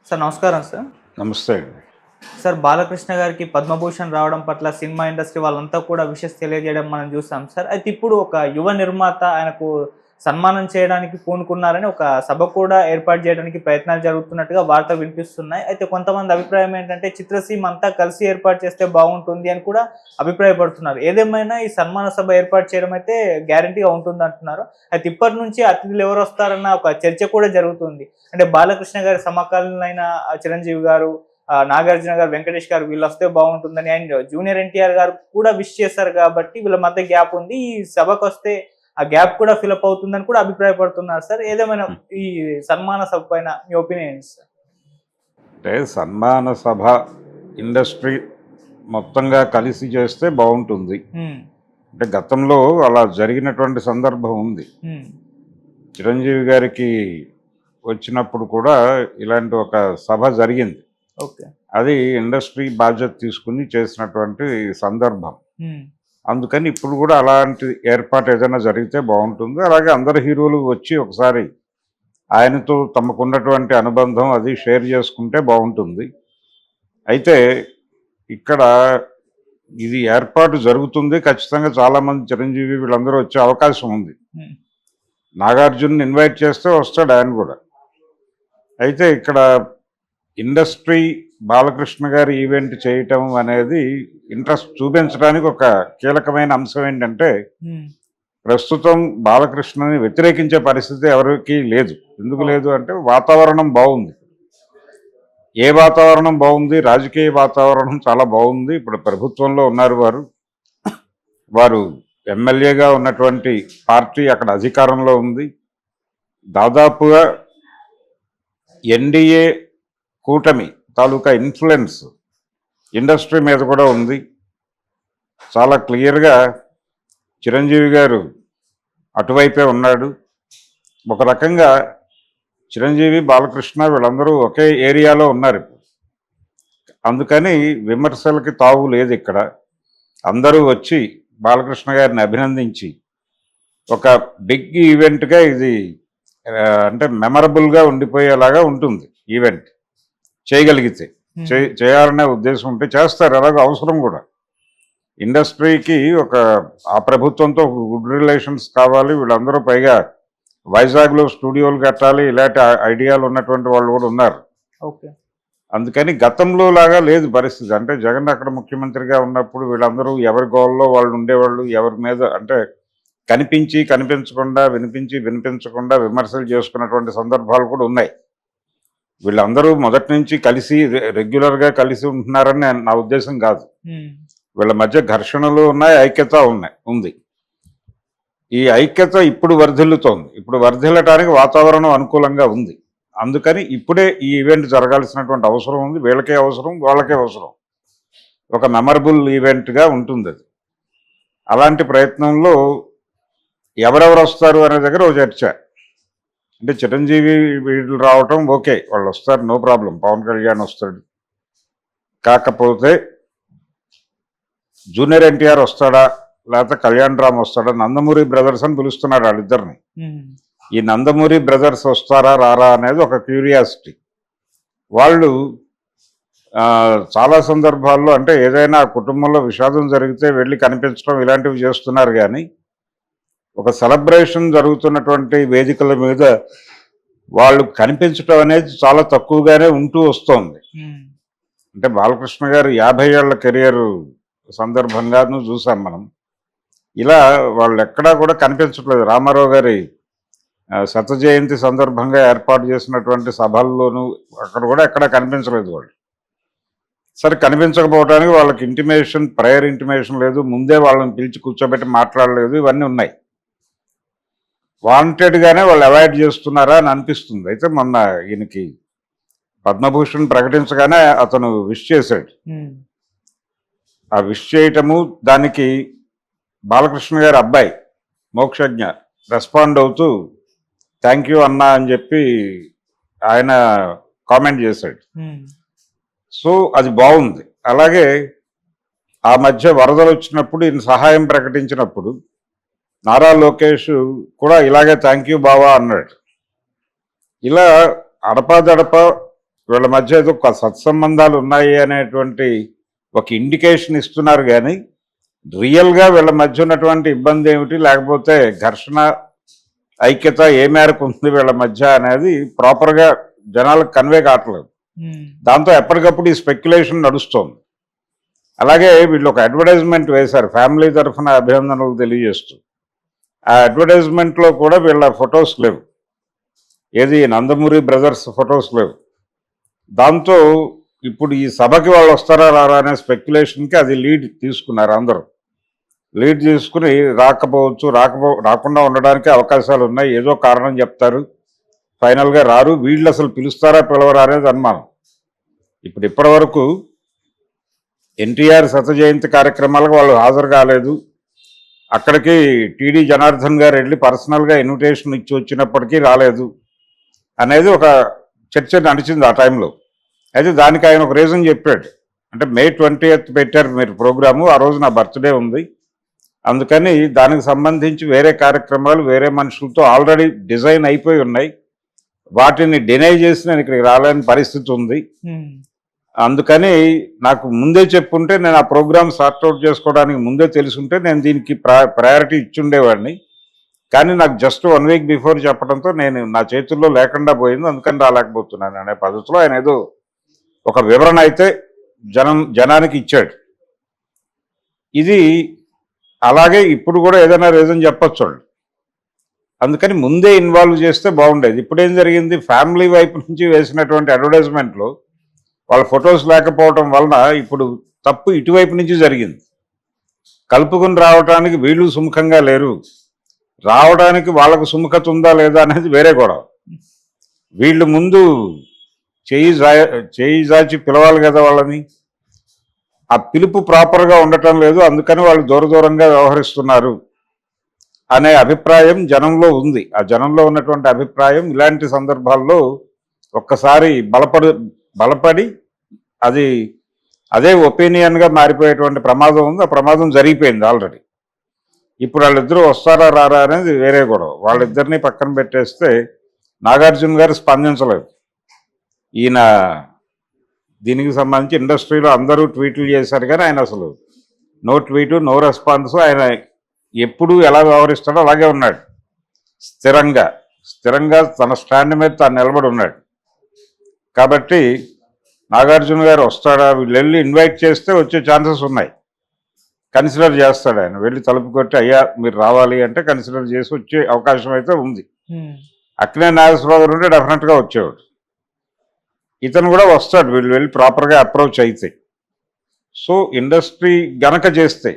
Sir నమస్కారం sir. నమస్తే అండి. సార్ బాలకృష్ణ గారికి పద్మభూషణ్ రావడం పట్ల సినిమా ఇండస్ట్రీ వాళ్ళంతా కూడా విషెస్ తెలియజేయడం మనం చూసాం సార్. అయితే ఇప్పుడు ఒక యువ నిర్మాత ఆయనకు సన్మానం చేయడానికి పూనుకున్నారని ఒక సభ కూడా ఏర్పాటు చేయడానికి ప్రయత్నాలు జరుగుతున్నట్టుగా వార్తలు వినిపిస్తున్నాయి. అయితే కొంతమంది అభిప్రాయం ఏంటంటే చిత్రసీమ అంతా కలిసి ఏర్పాటు చేస్తే బాగుంటుంది అని కూడా అభిప్రాయపడుతున్నారు. ఏదేమైనా ఈ సన్మాన సభ ఏర్పాటు చేయడం అయితే గ్యారంటీగా ఉంటుందంటున్నారు. అయితే ఇప్పటి నుంచి అతిథులు ఎవరు వస్తారన్న ఒక చర్చ కూడా జరుగుతుంది. అంటే బాలకృష్ణ గారి సమకాలీనైన చిరంజీవి గారు, నాగార్జున గారు, వెంకటేష్ గారు వీళ్ళొస్తే బాగుంటుందని, అండ్ జూనియర్ ఎన్టీఆర్ గారు కూడా విష్ చేశారు కాబట్టి వీళ్ళ మధ్య గ్యాప్ ఉంది. ఈ సభకొస్తే ఆ గ్యాప్ కూడా ఫిలప్ అవుతుందని కూడా అభిప్రాయపడుతున్నారు సార్. ఏదేమైనా ఈ సన్మాన సభ పైన మీ ఒపీనియన్ ఏంటి సార్? అంటే సన్మాన సభ ఇండస్ట్రీ మొత్తంగా కలిసి చేస్తే బాగుంటుంది. అంటే గతంలో అలా జరిగినటువంటి సందర్భం ఉంది. చిరంజీవి గారికి వచ్చినప్పుడు కూడా ఇలాంటి ఒక సభ జరిగింది. ఓకే. అది ఇండస్ట్రీ బాధ్యత తీసుకుని చేసినటువంటి సందర్భం. అందుకని ఇప్పుడు కూడా అలాంటి ఏర్పాటు ఏదైనా జరిగితే బాగుంటుంది. అలాగే అందరు హీరోలు వచ్చి ఒకసారి ఆయనతో తమకున్నటువంటి అనుబంధం అది షేర్ చేసుకుంటే బాగుంటుంది. అయితే ఇక్కడ ఇది ఏర్పాటు జరుగుతుంది. ఖచ్చితంగా చాలామంది చిరంజీవి వీళ్ళందరూ వచ్చే అవకాశం ఉంది. నాగార్జున ఇన్వైట్ చేస్తే వస్తాడు ఆయన కూడా. అయితే ఇక్కడ ఇండస్ట్రీ బాలకృష్ణ గారి ఈవెంట్ చేయటం అనేది ఇంట్రెస్ట్ చూపించడానికి ఒక కీలకమైన అంశం ఏంటంటే, ప్రస్తుతం బాలకృష్ణని వ్యతిరేకించే పరిస్థితి ఎవరికి లేదు. ఎందుకు లేదు అంటే వాతావరణం బాగుంది. ఏ వాతావరణం బాగుంది? రాజకీయ వాతావరణం చాలా బాగుంది. ఇప్పుడు ప్రభుత్వంలో ఉన్నారు వారు ఎమ్మెల్యేగా ఉన్నటువంటి పార్టీ అక్కడ అధికారంలో ఉంది. దాదాపుగా ఎన్డీఏ కూటమి తాలూకా ఇన్ఫ్లుయెన్స్ ఇండస్ట్రీ మీద కూడా ఉంది. చాలా క్లియర్గా చిరంజీవి గారు అటువైపే ఉన్నాడు. ఒక రకంగా చిరంజీవి, బాలకృష్ణ వీళ్ళందరూ ఒకే ఏరియాలో ఉన్నారు. అందుకని విమర్శలకి తావు లేదు. ఇక్కడ అందరూ వచ్చి బాలకృష్ణ గారిని అభినందించి ఒక బిగ్ ఈవెంట్గా ఇది అంటే మెమరబుల్గా ఉండిపోయేలాగా ఉంటుంది. ఈవెంట్ చేయగలిగితే చేయాలనే ఉద్దేశం ఉంటే చేస్తారు. అలాగే అవసరం కూడా. ఇండస్ట్రీకి ఆ ప్రభుత్వంతో గుడ్ రిలేషన్స్ కావాలి. వీళ్ళందరూ పైగా వైజాగ్లో స్టూడియోలు కట్టాలి. ఇలాంటి ఐడియాలు ఉన్నటువంటి వాళ్ళు కూడా ఉన్నారు. ఓకే. అందుకని గతంలో లాగా లేదు పరిస్థితి. అంటే జగన్ అక్కడ ముఖ్యమంత్రిగా ఉన్నప్పుడు వీళ్ళందరూ ఎవరి గోల్లో వాళ్ళు ఉండేవాళ్ళు. ఎవరి మీద అంటే కనిపించి కనిపించకుండా, వినిపించి వినిపించకుండా విమర్శలు చేసుకున్నటువంటి సందర్భాలు కూడా ఉన్నాయి. వీళ్ళందరూ మొదటి నుంచి కలిసి రెగ్యులర్గా కలిసి ఉంటున్నారని నా ఉద్దేశం కాదు. వీళ్ళ మధ్య ఘర్షణలు ఉన్నాయి, ఐక్యత ఉంది. ఈ ఐక్యత ఇప్పుడు వర్ధిల్లుతోంది. ఇప్పుడు వర్ధిల్లటానికి వాతావరణం అనుకూలంగా ఉంది. అందుకని ఇప్పుడే ఈ ఈవెంట్ జరగాల్సినటువంటి అవసరం ఉంది. వీళ్ళకే అవసరం, వాళ్ళకే అవసరం. ఒక మెమరబుల్ ఈవెంట్గా ఉంటుంది అది. అలాంటి ప్రయత్నంలో ఎవరెవరు వస్తారు అనే దగ్గర ఒక చర్చ. అంటే చిరంజీవి వీళ్ళు రావటం ఓకే, వాళ్ళు వస్తారు, నో ప్రాబ్లం. పవన్ కళ్యాణ్ వస్తాడు. కాకపోతే జూనియర్ ఎన్టీఆర్ వస్తాడా, లేకపోతే కళ్యాణ్ రామ్ వస్తాడా? నందమూరి బ్రదర్స్ అని పిలుస్తున్నాడు వాళ్ళిద్దరిని. ఈ నందమూరి బ్రదర్స్ వస్తారా రారా అనేది ఒక క్యూరియాసిటీ. వాళ్ళు చాలా సందర్భాల్లో అంటే ఏదైనా కుటుంబంలో విషాదం జరిగితే వెళ్ళి కనిపించడం ఇలాంటివి చేస్తున్నారు. కానీ ఒక సెలబ్రేషన్ జరుగుతున్నటువంటి వేదికల మీద వాళ్ళు కనిపించడం అనేది చాలా తక్కువగానే ఉంటూ వస్తోంది. అంటే బాలకృష్ణ గారు 50 ఏళ్ల కెరియర్ సందర్భంగాను చూసాం మనం. ఇలా వాళ్ళు ఎక్కడా కూడా కనిపించట్లేదు. రామారావు గారి శత జయంతి సందర్భంగా ఏర్పాటు చేసినటువంటి సభల్లోనూ అక్కడ కూడా ఎక్కడా కనిపించలేదు వాళ్ళు. సరే, కనిపించకపోవడానికి వాళ్ళకి ప్రయర్ ఇంటిమేషన్ లేదు. ముందే వాళ్ళని పిలిచి కూర్చోబెట్టి మాట్లాడలేదు. ఇవన్నీ ఉన్నాయి. వాంటెడ్గానే వాళ్ళు అవాయిడ్ చేస్తున్నారా అని అనిపిస్తుంది. అయితే మొన్న ఈయనకి పద్మభూషణ్ ప్రకటించగానే అతను విష్ చేశాడు. ఆ విష్ చేయటము, దానికి బాలకృష్ణ గారి అబ్బాయి మోక్షజ్ఞ రెస్పాండ్ అవుతూ థ్యాంక్ యూ అన్నా అని చెప్పి ఆయన కామెంట్ చేశాడు. సో అది బాగుంది. అలాగే ఆ మధ్య వరదలు వచ్చినప్పుడు ఈయన సహాయం ప్రకటించినప్పుడు నారా లోకేష్ కూడా ఇలాగే థ్యాంక్ యూ బావా అన్నాడు. ఇలా అడపాదడప వీళ్ళ మధ్య ఏదో ఒక సత్సంబంధాలు ఉన్నాయి అనేటువంటి ఒక ఇండికేషన్ ఇస్తున్నారు, కానీ రియల్గా వీళ్ళ మధ్య ఉన్నటువంటి ఇబ్బంది ఏమిటి, లేకపోతే ఘర్షణ ఐక్యత ఏ మేరకు ఉంది వీళ్ళ మధ్య అనేది ప్రాపర్గా జనాలకు కన్వే కావట్లేదు. దాంతో ఎప్పటికప్పుడు ఈ స్పెక్యులేషన్ నడుస్తోంది. అలాగే వీళ్ళు ఒక అడ్వర్టైజ్మెంట్ వేశారు ఫ్యామిలీ తరఫున అభినందనలు తెలియజేస్తూ. ఆ అడ్వర్టైజ్మెంట్లో కూడా వీళ్ళ ఫొటోస్ లేవు, ఏది నందమూరి బ్రదర్స్ ఫొటోస్ లేవు. దాంతో ఇప్పుడు ఈ సభకి వాళ్ళు వస్తారా రారా అనే స్పెక్యులేషన్కి అది లీడ్ తీసుకున్నారు. అందరూ లీడ్ తీసుకుని రాకుండా ఉండడానికి అవకాశాలు ఉన్నాయి, ఏదో కారణం చెప్తారు, ఫైనల్గా రారు, వీళ్ళు అసలు పిలుస్తారా పిలవరా అనేది అనుమానం. ఇప్పటి వరకు ఎన్టీఆర్ శత జయంతి కార్యక్రమాలకు వాళ్ళు హాజరు కాలేదు. అక్కడికి టీడీ జనార్దన్ గారు వెళ్ళి పర్సనల్గా ఇన్విటేషన్ ఇచ్చి వచ్చినప్పటికీ రాలేదు అనేది ఒక చర్చ నడిచింది ఆ టైంలో. అయితే దానికి ఆయన ఒక రీజన్ చెప్పాడు. అంటే May 20th పెట్టారు మీరు ప్రోగ్రాము, ఆ రోజు నా బర్త్డే ఉంది, అందుకని దానికి సంబంధించి వేరే కార్యక్రమాలు వేరే మనుషులతో ఆల్రెడీ డిజైన్ అయిపోయి ఉన్నాయి, వాటిని డినై చేసి నేను ఇక్కడికి రాలేని పరిస్థితి ఉంది, అందుకని నాకు ముందే చెప్పుంటే నేను ఆ ప్రోగ్రామ్ సార్ట్అవుట్ చేసుకోవడానికి ముందే తెలుసుంటే నేను దీనికి ప్రయారిటీ ఇచ్చుండేవాడిని, కానీ నాకు జస్ట్ 1 week బిఫోర్ చెప్పడంతో నేను నా చేతుల్లో లేకుండా పోయింది, అందుకని రాలేకపోతున్నాను అనే పద్ధతిలో ఆయన ఏదో ఒక వివరణ అయితే జనానికి ఇచ్చాడు. ఇది అలాగే ఇప్పుడు కూడా ఏదైనా రీజన్ చెప్పచ్చు, అందుకని ముందే ఇన్వాల్వ్ చేస్తే బాగుండేది. ఇప్పుడేం జరిగింది, ఫ్యామిలీ వైపు నుంచి వేసినటువంటి అడ్వర్టైజ్మెంట్లో వాళ్ళ ఫొటోస్ లేకపోవడం వలన ఇప్పుడు తప్పు ఇటువైపు నుంచి జరిగింది. కలుపుకుని రావడానికి వీళ్ళు సుముఖంగా లేరు, రావడానికి వాళ్ళకు సుముఖత ఉందా లేదా అనేది వేరే గొడవ. వీళ్ళు ముందు చేయి జాచి పిలవాలి కదా వాళ్ళని, ఆ పిలుపు ప్రాపర్గా ఉండటం లేదు, అందుకని వాళ్ళు దూరంగా వ్యవహరిస్తున్నారు అనే అభిప్రాయం జనంలో ఉంది. ఆ జనంలో ఉన్నటువంటి అభిప్రాయం ఇలాంటి సందర్భాల్లో ఒక్కసారి బలపడి అదే ఒపీనియన్గా మారిపోయేటువంటి ప్రమాదం ఉంది. ఆ ప్రమాదం జరిగిపోయింది ఆల్రెడీ. ఇప్పుడు వాళ్ళిద్దరూ వస్తారా రారా అనేది వేరే గొడవ. వాళ్ళిద్దరినీ పక్కన పెట్టేస్తే నాగార్జున గారు స్పందించలేదు. ఈయన దీనికి సంబంధించి ఇండస్ట్రీలో అందరూ ట్వీట్లు చేశారు, కానీ ఆయన అసలు నో ట్వీటు నో రెస్పాన్స్. ఆయన ఎప్పుడు ఎలా వ్యవహరిస్తాడో అలాగే ఉన్నాడు, స్థిరంగా తన స్టాండ్ మీద తాను నిలబడి ఉన్నాడు. కాబట్టి నాగార్జున గారు వస్తాడా, వీళ్ళు వెళ్ళి ఇన్వైట్ చేస్తే వచ్చే ఛాన్సెస్ ఉన్నాయి, కన్సిడర్ చేస్తాడు ఆయన. వెళ్ళి తలుపు కొట్టి అయ్యా మీరు రావాలి అంటే కన్సిడర్ చేసి వచ్చే అవకాశం అయితే ఉంది. అక్కినే నాగేశ్వరరావు గారు ఉంటే డెఫినెట్గా వచ్చేవాడు. ఇతను కూడా వస్తాడు, వీళ్ళు వెళ్ళి ప్రాపర్గా అప్రోచ్ అయితే. సో ఇండస్ట్రీ గనక చేస్తే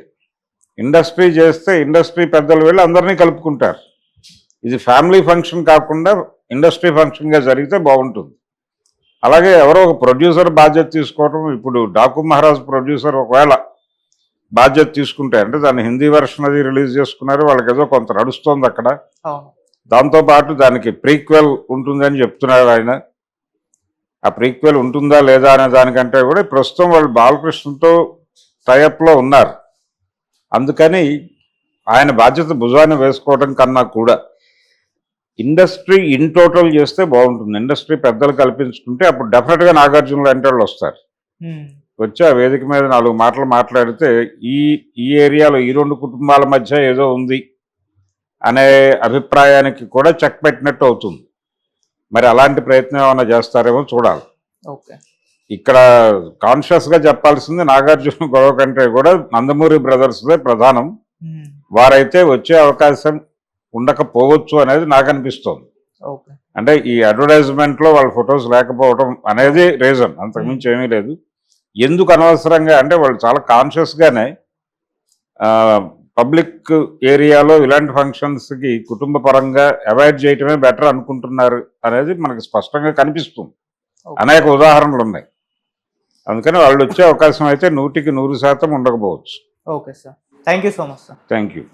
ఇండస్ట్రీ పెద్దలు వెళ్ళి అందరినీ కలుపుకుంటారు. ఇది ఫ్యామిలీ ఫంక్షన్ కాకుండా ఇండస్ట్రీ ఫంక్షన్గా జరిగితే బాగుంటుంది. అలాగే ఎవరో ఒక ప్రొడ్యూసర్ బాధ్యత తీసుకోవడం, ఇప్పుడు డాకు మహారాజ్ ప్రొడ్యూసర్ ఒకవేళ బాధ్యత తీసుకుంటే, అంటే దాన్ని హిందీ వెర్షన్ అది రిలీజ్ చేసుకున్నారు, వాళ్ళకి ఏదో కొంత నడుస్తోంది అక్కడ. దాంతోపాటు దానికి ప్రీక్వెల్ ఉంటుందని చెప్తున్నారు ఆయన. ఆ ప్రీక్వెల్ ఉంటుందా లేదా అనే దానికంటే కూడా ప్రస్తుతం వాళ్ళు బాలకృష్ణతో టైఅప్లో ఉన్నారు, అందుకని ఆయన బాధ్యత భుజాన్ని వేసుకోవడం కన్నా కూడా ఇండస్ట్రీ ఇన్ టోటల్ చేస్తే బాగుంటుంది. ఇండస్ట్రీ పెద్దలు కల్పించుకుంటే అప్పుడు డెఫినెట్గా నాగార్జున లాంటి వాళ్ళు వస్తారు, వచ్చి ఆ వేదిక మీద 4 మాటలు మాట్లాడితే ఈ ఏరియాలో ఈ 2 కుటుంబాల మధ్య ఏదో ఉంది అనే అభిప్రాయానికి కూడా చెక్ పెట్టినట్టు అవుతుంది. మరి అలాంటి ప్రయత్నం ఏమైనా చేస్తారేమో చూడాలి. ఇక్కడ కాన్షియస్గా చెప్పాల్సింది నాగార్జున గొడవ కంటే కూడా నందమూరి బ్రదర్స్దే ప్రధానం. వారైతే వచ్చే అవకాశం ఉండకపోవచ్చు అనేది నాకు అనిపిస్తోంది. అంటే ఈ అడ్వర్టైజ్మెంట్లో వాళ్ళ ఫొటోస్ లేకపోవడం అనేది రీజన్, అంతకుమించి ఏమీ లేదు. ఎందుకు అనవసరంగా అంటే వాళ్ళు చాలా కాన్షియస్గానే పబ్లిక్ ఏరియాలో ఇలాంటి ఫంక్షన్స్కి కుటుంబ పరంగా అవాయిడ్ చేయటమే బెటర్ అనుకుంటున్నారు అనేది మనకు స్పష్టంగా కనిపిస్తుంది. అనేక ఉదాహరణలు ఉన్నాయి. అందుకని వాళ్ళు వచ్చే అవకాశం అయితే 100% ఉండకపోవచ్చు. Okay sir, thank you so much sir. Thank you.